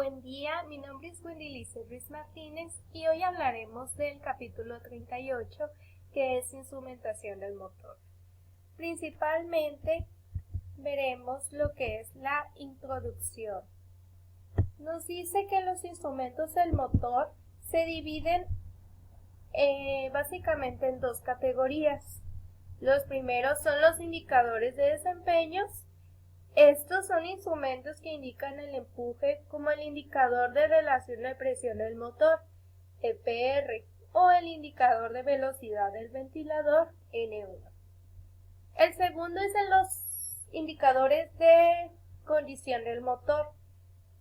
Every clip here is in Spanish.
buen día, mi nombre es Wendy Ruiz Martínez y hoy hablaremos del capítulo 38 que es instrumentación del motor. Principalmente veremos lo que es la introducción. Nos dice que los instrumentos del motor se dividen básicamente en dos categorías. Los primeros son los indicadores de desempeños. Estos son instrumentos que indican el empuje, como el indicador de relación de presión del motor, EPR, o el indicador de velocidad del ventilador, N1. El segundo es en los indicadores de condición del motor.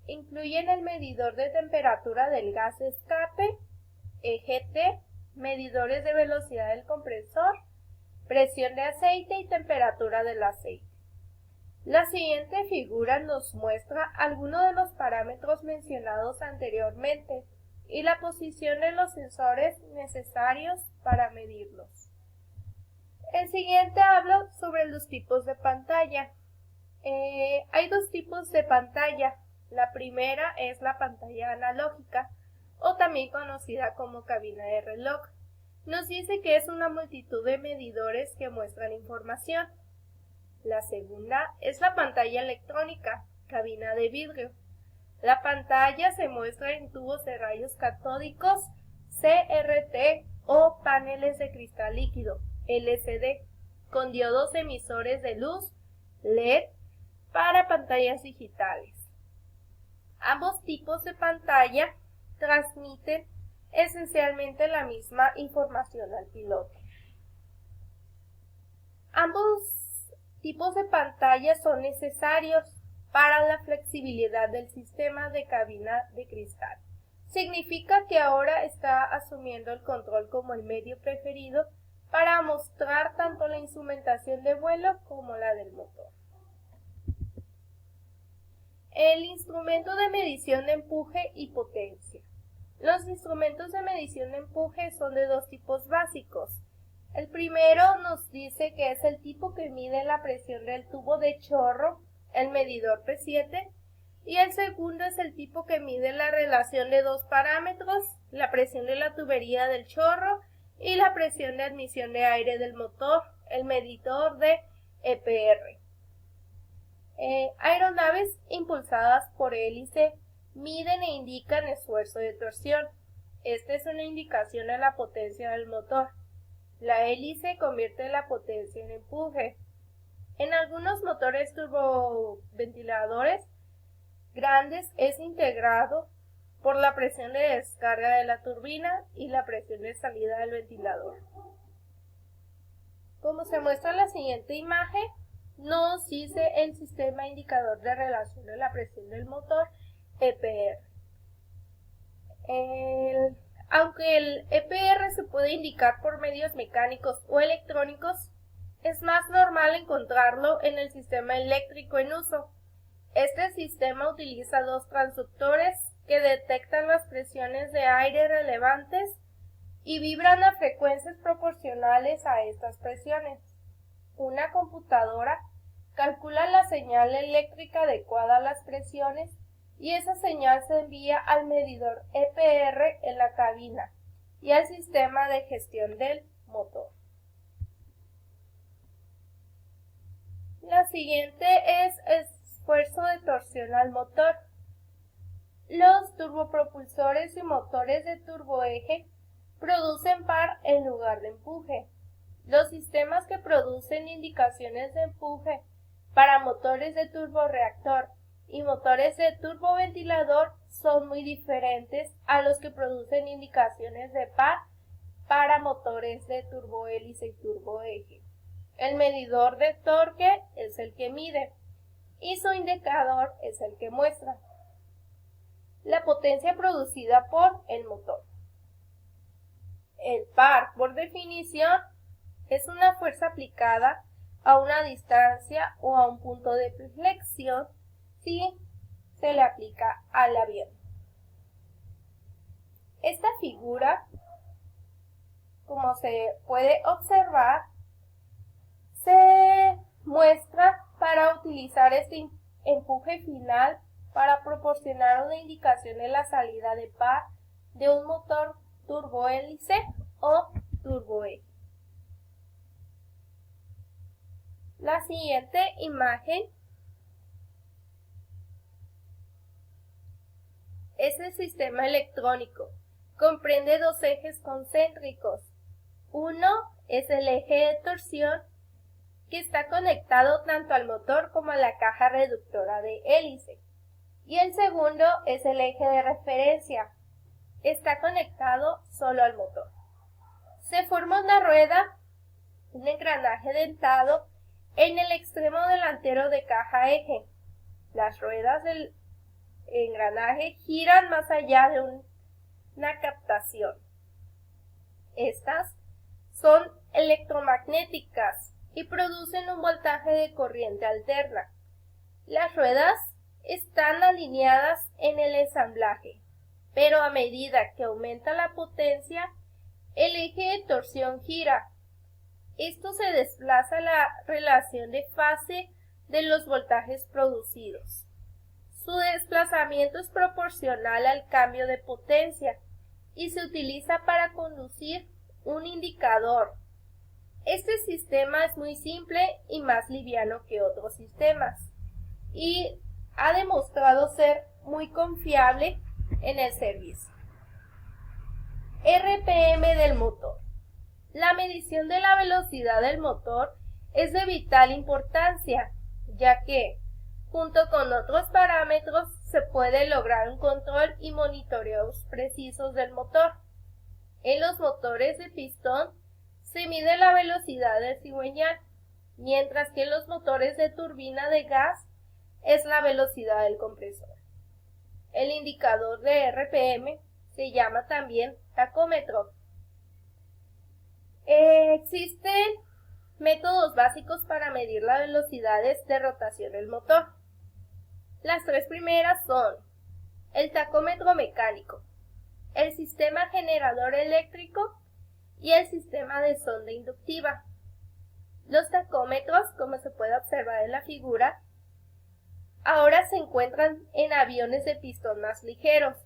Incluyen el medidor de temperatura del gas de escape, EGT, medidores de velocidad del compresor, presión de aceite y temperatura del aceite. La siguiente figura nos muestra algunos de los parámetros mencionados anteriormente y la posición de los sensores necesarios para medirlos. El siguiente habla sobre los tipos de pantalla. Hay dos tipos de pantalla. La primera es la pantalla analógica, o también conocida como cabina de reloj. Nos dice que es una multitud de medidores que muestran información. La segunda es la pantalla electrónica, cabina de vidrio. La pantalla se muestra en tubos de rayos catódicos, CRT, o paneles de cristal líquido, LCD, con diodos emisores de luz, LED, para pantallas digitales. Ambos tipos de pantalla transmiten esencialmente la misma información al piloto. Ambos tipos de pantalla son necesarios para la flexibilidad del sistema de cabina de cristal. Significa que ahora está asumiendo el control como el medio preferido para mostrar tanto la instrumentación de vuelo como la del motor. El instrumento de medición de empuje y potencia. Los instrumentos de medición de empuje son de dos tipos básicos. El primero nos dice que es el tipo que mide la presión del tubo de chorro, el medidor P7, y el segundo es el tipo que mide la relación de dos parámetros, la presión de la tubería del chorro y la presión de admisión de aire del motor, el medidor de EPR. Aeronaves impulsadas por hélice miden e indican esfuerzo de torsión. Esta es una indicación de la potencia del motor. La hélice convierte la potencia en empuje. En algunos motores turboventiladores grandes es integrado por la presión de descarga de la turbina y la presión de salida del ventilador. Como se muestra en la siguiente imagen, nos dice el sistema indicador de relación de la presión del motor, EPR. Aunque el EPR se puede indicar por medios mecánicos o electrónicos, es más normal encontrarlo en el sistema eléctrico en uso. Este sistema utiliza dos transductores que detectan las presiones de aire relevantes y vibran a frecuencias proporcionales a estas presiones. Una computadora calcula la señal eléctrica adecuada a las presiones y esa señal se envía al medidor EPR en la cabina y al sistema de gestión del motor. La siguiente es esfuerzo de torsión al motor. Los turbopropulsores y motores de turboeje producen par en lugar de empuje. Los sistemas que producen indicaciones de empuje para motores de turborreactor y motores de turboventilador son muy diferentes a los que producen indicaciones de par para motores de turbohélice y turboeje. El medidor de torque es el que mide y su indicador es el que muestra la potencia producida por el motor. El par, por definición, es una fuerza aplicada a una distancia o a un punto de flexión si se le aplica al avión. Esta figura, como se puede observar, se muestra para utilizar este empuje final para proporcionar una indicación de la salida de par de un motor turbohélice o turboeje. La siguiente imagen es el sistema electrónico. Comprende dos ejes concéntricos. Uno es el eje de torsión, que está conectado tanto al motor como a la caja reductora de hélice. Y el segundo es el eje de referencia. Está conectado solo al motor. Se forma una rueda, un engranaje dentado, en el extremo delantero de caja eje. Las ruedas del engranaje giran más allá de una captación. Estas son electromagnéticas y producen un voltaje de corriente alterna. Las ruedas están alineadas en el ensamblaje, pero a medida que aumenta la potencia, el eje de torsión gira. Esto se desplaza la relación de fase de los voltajes producidos. Su desplazamiento es proporcional al cambio de potencia y se utiliza para conducir un indicador. Este sistema es muy simple y más liviano que otros sistemas y ha demostrado ser muy confiable en el servicio. RPM del motor. La medición de la velocidad del motor es de vital importancia, ya que, junto con otros parámetros, se puede lograr un control y monitoreos precisos del motor. En los motores de pistón se mide la velocidad del cigüeñal, mientras que en los motores de turbina de gas es la velocidad del compresor. El indicador de RPM se llama también tacómetro. Existen métodos básicos para medir las velocidades de rotación del motor. Las tres primeras son el tacómetro mecánico, el sistema generador eléctrico y el sistema de sonda inductiva. Los tacómetros, como se puede observar en la figura, ahora se encuentran en aviones de pistón más ligeros.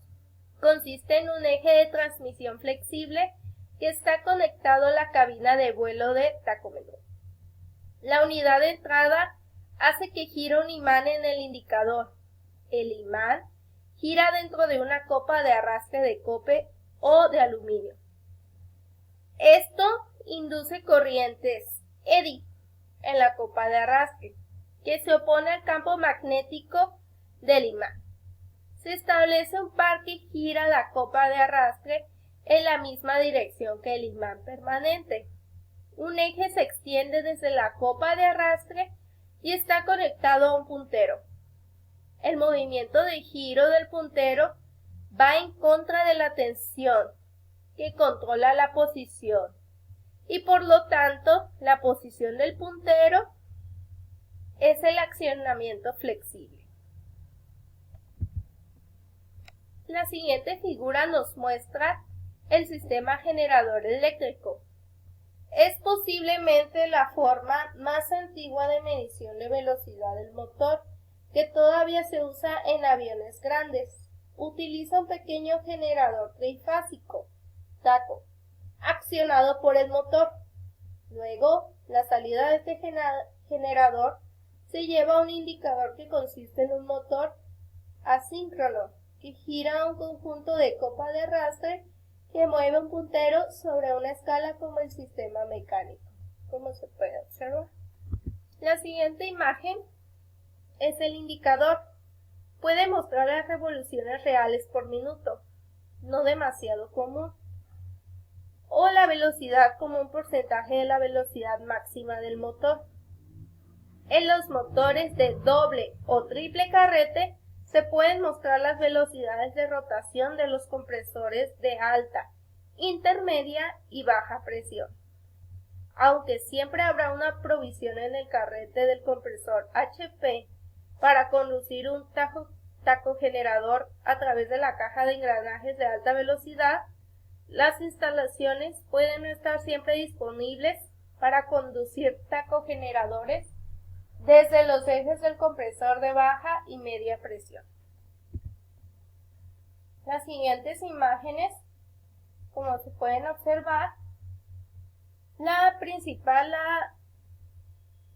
Consiste en un eje de transmisión flexible que está conectado a la cabina de vuelo de tacómetro. La unidad de entrada hace que gire un imán en el indicador. El imán gira dentro de una copa de arrastre de cobre o de aluminio. Esto induce corrientes eddy en la copa de arrastre, que se opone al campo magnético del imán. Se establece un par que gira la copa de arrastre en la misma dirección que el imán permanente. Un eje se extiende desde la copa de arrastre y está conectado a un puntero. El movimiento de giro del puntero va en contra de la tensión que controla la posición y por lo tanto la posición del puntero es el accionamiento flexible. La siguiente figura nos muestra el sistema generador eléctrico. Es posiblemente la forma más antigua de medición de velocidad del motor, que todavía se usa en aviones grandes. Utiliza un pequeño generador trifásico, taco, accionado por el motor. Luego, la salida de este generador se lleva a un indicador que consiste en un motor asíncrono, que gira un conjunto de copa de arrastre que mueve un puntero sobre una escala como el sistema mecánico, como se puede observar. La siguiente imagen es el indicador. Puede mostrar las revoluciones reales por minuto, no demasiado común, o la velocidad como un porcentaje de la velocidad máxima del motor. En los motores de doble o triple carrete se pueden mostrar las velocidades de rotación de los compresores de alta, intermedia y baja presión. Aunque siempre habrá una provisión en el carrete del compresor HP para conducir un tacogenerador a través de la caja de engranajes de alta velocidad, las instalaciones pueden no estar siempre disponibles para conducir tacogeneradores desde los ejes del compresor de baja y media presión. las siguientes imágenes, como se pueden observar, la principal, la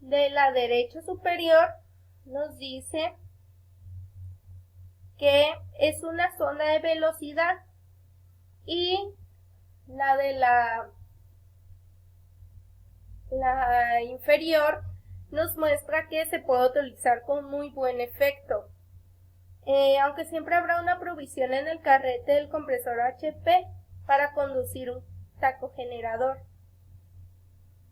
de la derecha superior, nos dice que es una zona de velocidad, y la de la inferior nos muestra que se puede utilizar con muy buen efecto. Aunque siempre habrá una provisión en el carrete del compresor HP para conducir un tacogenerador.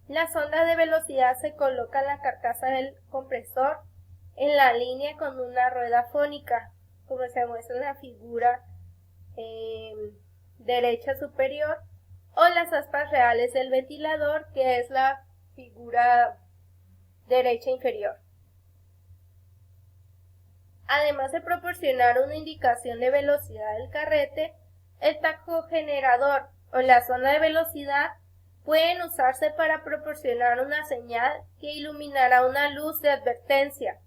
La sonda de velocidad se coloca en la carcasa del compresor en la línea con una rueda fónica, como se muestra en la figura derecha superior, o las aspas reales del ventilador, que es la figura derecha inferior. Además de proporcionar una indicación de velocidad del carrete, el tacogenerador o la zona de velocidad pueden usarse para proporcionar una señal que iluminará una luz de advertencia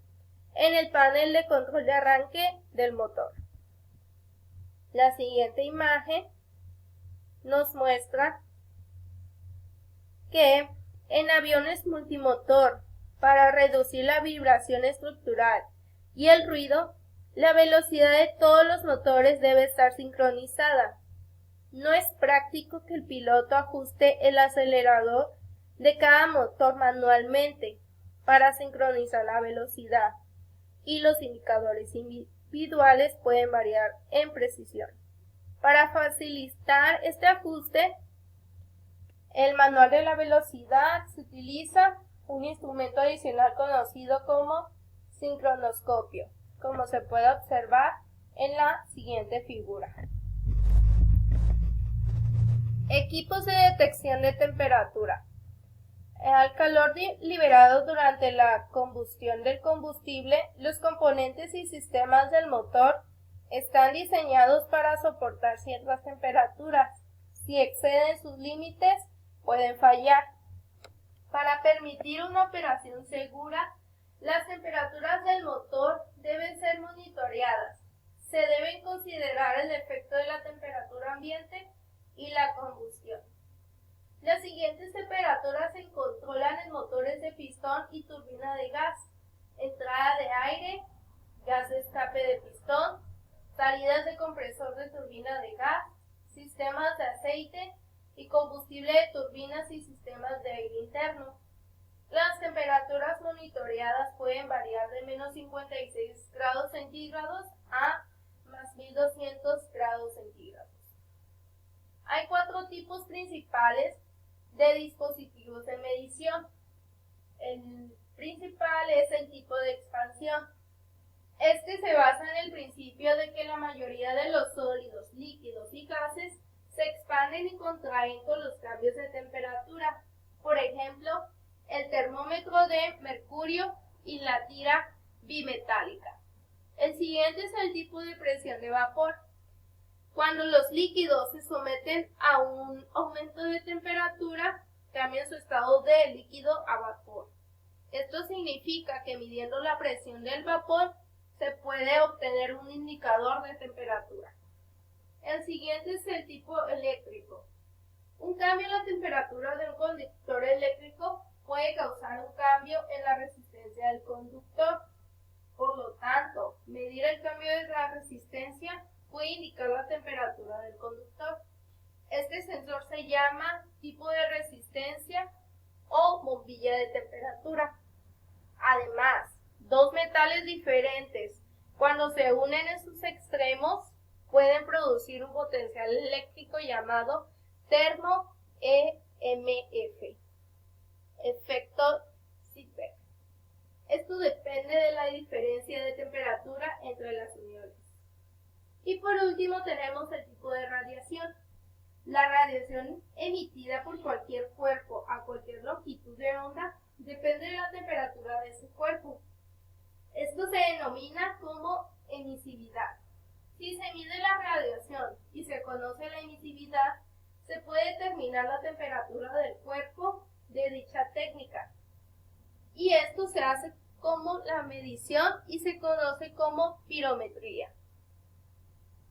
en el panel de control de arranque del motor. La siguiente imagen nos muestra que en aviones multimotor, para reducir la vibración estructural y el ruido, la velocidad de todos los motores debe estar sincronizada. No es práctico que el piloto ajuste el acelerador de cada motor manualmente para sincronizar la velocidad, y los indicadores individuales pueden variar en precisión. Para facilitar este ajuste, el manual de la velocidad se utiliza un instrumento adicional conocido como sincronoscopio, como se puede observar en la siguiente figura. Equipos de detección de temperatura. Al calor liberado durante la combustión del combustible, los componentes y sistemas del motor están diseñados para soportar ciertas temperaturas. Si exceden sus límites, pueden fallar. Para permitir una operación segura, las temperaturas del motor deben ser monitoreadas. Se deben considerar el efecto de la temperatura ambiente y la combustión. Las siguientes temperaturas se controlan en motores de pistón y turbina de gas, entrada de aire, gas de escape de pistón, salidas de compresor de turbina de gas, sistemas de aceite y combustible de turbinas y sistemas de aire interno. Las temperaturas monitoreadas pueden variar de menos 56 grados centígrados a más 1200 grados centígrados. Hay 4 tipos principales de dispositivos de medición. El principal es el tipo de expansión. Este se basa en el principio de que la mayoría de los sólidos, líquidos y gases se expanden y contraen con los cambios de temperatura. Por ejemplo, el termómetro de mercurio y la tira bimetálica. El siguiente es el tipo de presión de vapor. Cuando los líquidos se someten a un aumento de temperatura, cambian su estado de líquido a vapor. Esto significa que midiendo la presión del vapor se puede obtener un indicador de temperatura. El siguiente es el tipo eléctrico. Un cambio en la temperatura de un conductor eléctrico puede causar un cambio en la resistencia del conductor. Por lo tanto, medir el cambio de la resistencia puede indicar la temperatura del conductor. Este sensor se llama tipo de resistencia o bombilla de temperatura. Además, dos metales diferentes, cuando se unen en sus extremos, pueden producir un potencial eléctrico llamado termo EMF, efecto Seebeck. Esto depende de la diferencia de temperatura entre las uniones. Y por último tenemos el tipo de radiación. La radiación emitida por cualquier cuerpo a cualquier longitud de onda depende de la temperatura de ese cuerpo. Esto se denomina como emisividad. Si se mide la radiación y se conoce la emisividad, se puede determinar la temperatura del cuerpo de dicha técnica. Y esto se hace como la medición y se conoce como pirometría.